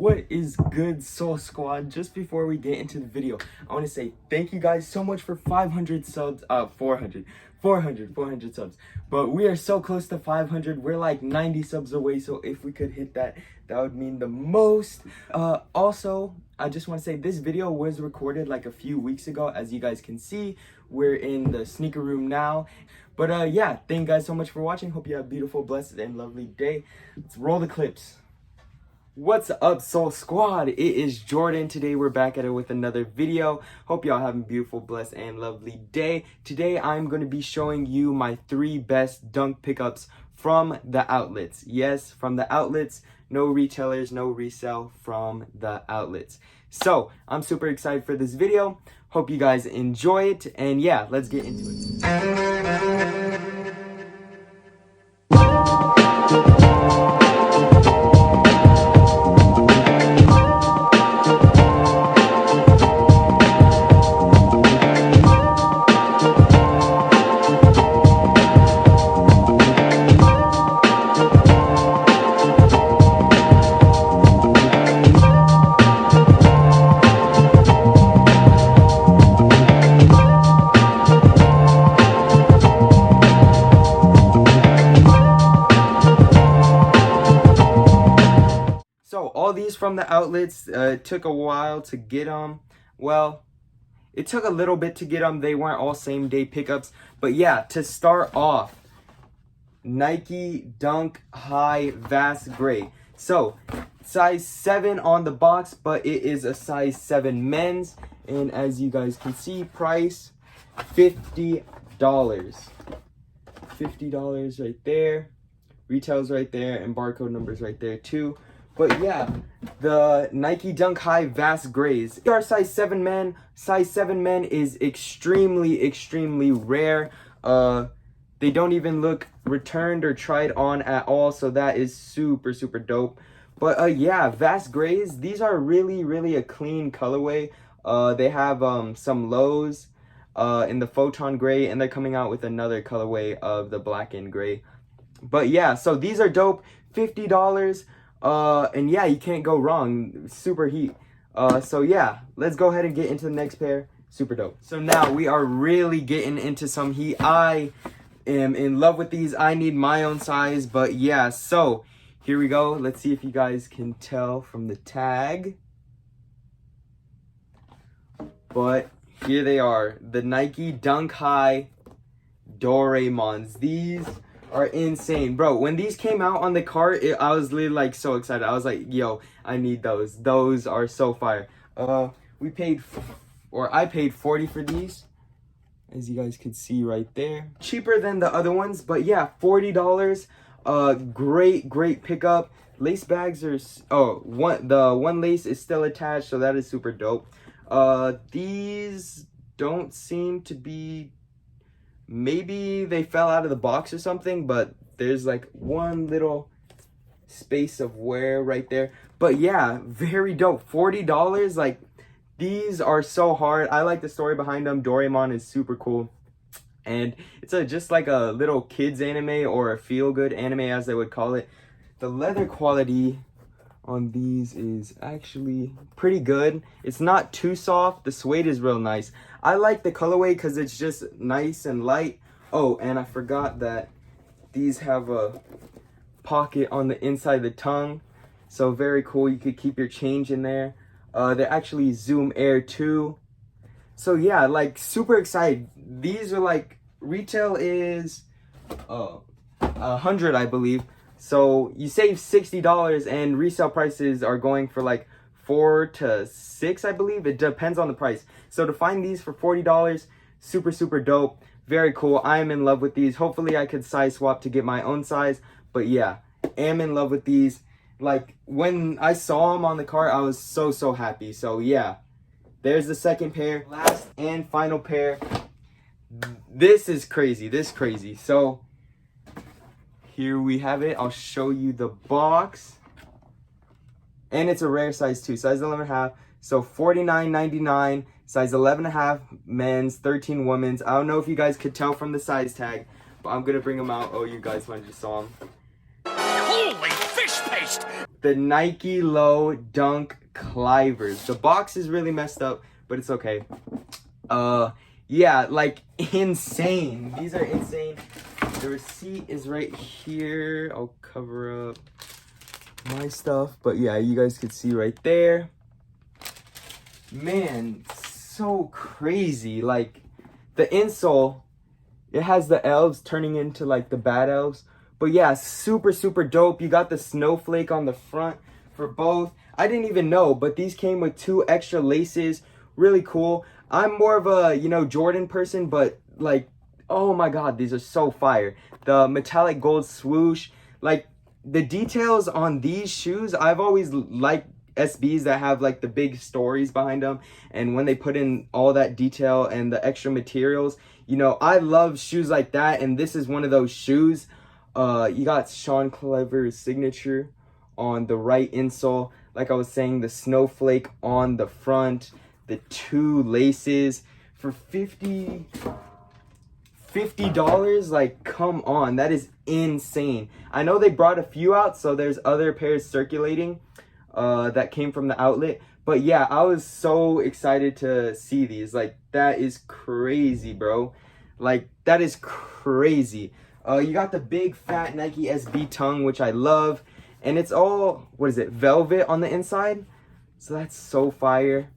What is good, Soul Squad? Just before we get into the video, I want to say thank you guys so much for 500 subs, 400 subs. But we are so close to 500. We're like 90 subs away, so if we could hit that, that would mean the most. Also, I just want to say this video was recorded like a few weeks ago. As you guys can see, we're in the sneaker room now. But yeah, thank you guys so much for watching. Hope you have a beautiful, blessed, and lovely day. Let's roll the clips. What's up, Soul Squad? It is Jordan. Today we're back at it with another video. Hope y'all having a beautiful, blessed, and lovely day. Today I'm going to be showing you my 3 best dunk pickups from the outlets. Yes, from the outlets. No retailers, no resale, from the outlets. So I'm super excited for this video. Hope you guys enjoy it. And yeah, let's get into it. So all these from the outlets, it took a while to get them. Well, it took a little bit to get them. They weren't all same day pickups. But yeah, to start off, Nike Dunk High Vast Gray. So size 7 on the box, but it is a size 7 men's. And as you guys can see, price $50. $50 right there. Retails right there, and barcode numbers right there too. But yeah, the Nike Dunk High Vast Grays. Our size 7 men. Size 7 men is extremely rare. They don't even look returned or tried on at all, so that is super dope. But yeah, Vast Grays, these are really a clean colorway. They have some lows in the Photon Gray, and they're coming out with another colorway of the blackened gray. But yeah, so these are dope. $50. And yeah, you can't go wrong. Super heat. So yeah, let's go ahead and get into the next pair. Super dope. So now we are really getting into some heat. I am in love with these. I need my own size. But yeah, so here we go. Let's see if you guys can tell from the tag. But here they are. The Nike Dunk High Doraemons. These are insane, bro. When these came out on the cart, I was literally like so excited. I was like, yo, I need those. Those are so fire. I paid 40 for these, as you guys can see right there. Cheaper than the other ones, but yeah, $40. Great pickup. Lace bags are the one lace is still attached, so that is super dope. These don't seem to be, maybe they fell out of the box or something, but there's like one little space of wear right there. But yeah, very dope. $40. Like, these are so hard. I like the story behind them. Doraemon is super cool, and it's just like a little kids anime, or a feel-good anime as they would call it. The leather quality on these is actually pretty good. It's not too soft. The suede is real nice. I like the colorway because it's just nice and light. Oh, and I forgot that these have a pocket on the inside of the tongue, so very cool. You could keep your change in there. They're actually Zoom Air too. So yeah, like super excited. These are like, retail is $100, I believe. So you save $60, and resale prices are going for like $4 to $6, I believe. It depends on the price. So to find these for $40, super dope. Very cool. I am in love with these. Hopefully I could size swap to get my own size. But yeah, am in love with these. Like, when I saw them on the cart, I was so happy. So yeah, there's the second pair. Last and final pair. This is crazy. So here we have it. I'll show you the box. And it's a rare size too, size 11.5. So $49.99, size 11.5 men's, 13 women's. I don't know if you guys could tell from the size tag, but I'm gonna bring them out. Oh, you guys might have just saw them. Holy fish paste! the Nike Low Dunk Clivers. The box is really messed up, but it's okay. Yeah, like insane. These are insane. The receipt is right here. I'll cover up my stuff, but yeah, you guys can see right there. Man, so crazy. Like the insole, it has the elves turning into like the bad elves. But yeah, super dope. You got the snowflake on the front for both. I didn't even know, but these came with 2 extra laces. Really cool. I'm more of a, you know, Jordan person, but like, oh my god, these are so fire. The metallic gold swoosh, like the details on these shoes, I've always liked SBs that have like the big stories behind them, and when they put in all that detail and the extra materials, you know, I love shoes like that, and this is one of those shoes. You got Sean Cliver's signature on the right insole. Like I was saying, the snowflake on the front, the 2 laces for $50. Like, come on, that is insane. I know they brought a few out, so there's other pairs circulating that came from the outlet, but yeah, I was so excited to see these. Like, that is crazy, bro. Like, that is crazy. You got the big fat Nike SB tongue, which I love, and it's all, what is it, velvet on the inside, so that's so fire.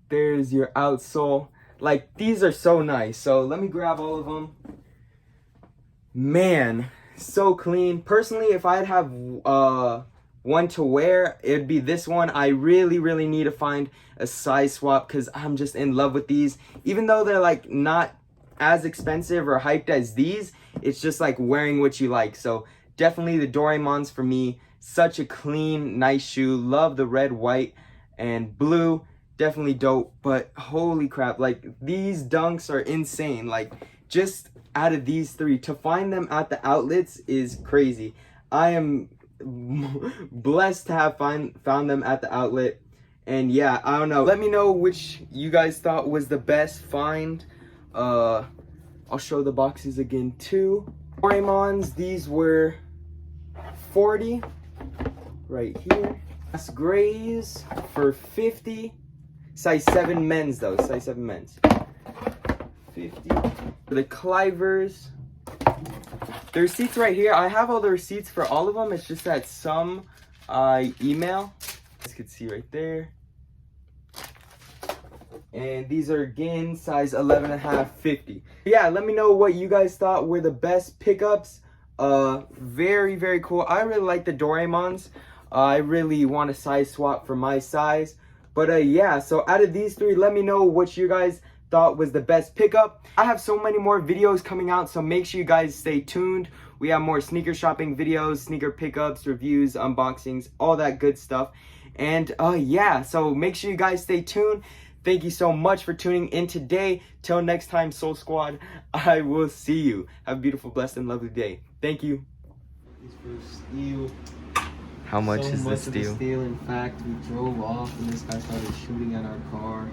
There's your outsole. Like, these are so nice. So let me grab all of them. Man, so clean. Personally, if I'd have one to wear, it'd be this one. I really need to find a size swap because I'm just in love with these. Even though they're like not as expensive or hyped as these, it's just like wearing what you like. So definitely the Doraemons for me. Such a clean, nice shoe. Love the red, white, and blue. Definitely dope, but holy crap, like these dunks are insane. Like, just out of these 3, to find them at the outlets is crazy. I am blessed to have found them at the outlet. And yeah, I don't know, let me know which you guys thought was the best find. I'll show the boxes again too. Doraemons, these were $40 right here. That's grays for $50. Size 7 men's though, size 7 men's. $50. The Clivers. The receipts right here. I have all the receipts for all of them. It's just that some email. As you can see right there. And these are again size 11.5, $50. Yeah, let me know what you guys thought were the best pickups. Very cool. I really like the Doraemons. I really want a size swap for my size. But yeah, so out of these 3, let me know what you guys thought was the best pickup. I have so many more videos coming out, so make sure you guys stay tuned. We have more sneaker shopping videos, sneaker pickups, reviews, unboxings, all that good stuff. And yeah, so make sure you guys stay tuned. Thank you so much for tuning in today. Till next time, Soul Squad, I will see you. Have a beautiful, blessed, and lovely day. Thank you. How much is the steel? In fact, we drove off and this guy started shooting at our car.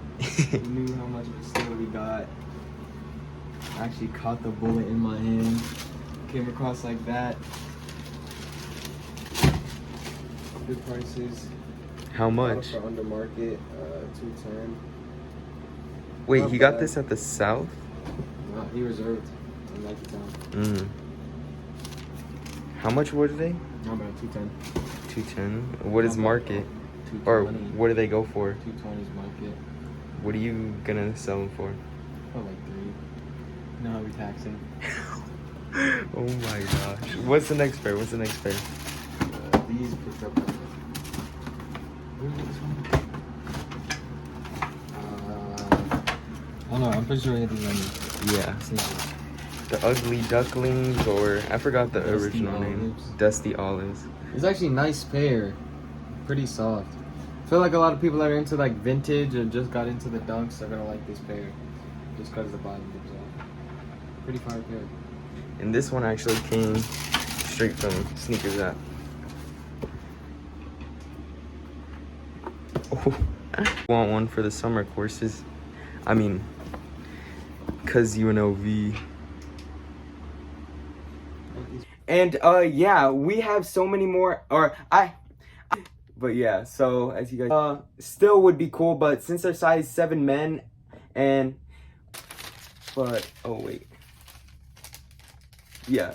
We knew how much of the steel we got. I actually caught the bullet in my hand. Came across like that. Good prices. How much? For under market, $210. Wait, he got this at the South? No, he reserved in Nike Town. How much were they? No, about $210. 210. What is market? Or what do they go for? 220 is market. What are you gonna sell them for? For like 3. No, we taxing. Oh my gosh. What's the next pair? These picked up. Oh no, I'm pretty sure I hit these on you. Yeah. The Ugly Ducklings, or I forgot the original name. Dusty Olives. It's actually a nice pair. Pretty soft. I feel like a lot of people that are into like vintage and just got into the dunks are gonna like this pair. Just because the bottom comes off. Pretty fire pair. And this one actually came straight from Sneakers app. Oh, I want one for the summer courses. I mean, cause UNLV. And yeah, we have so many more, but yeah, so as you guys still would be cool, but since they're size 7 men but oh wait. Yeah,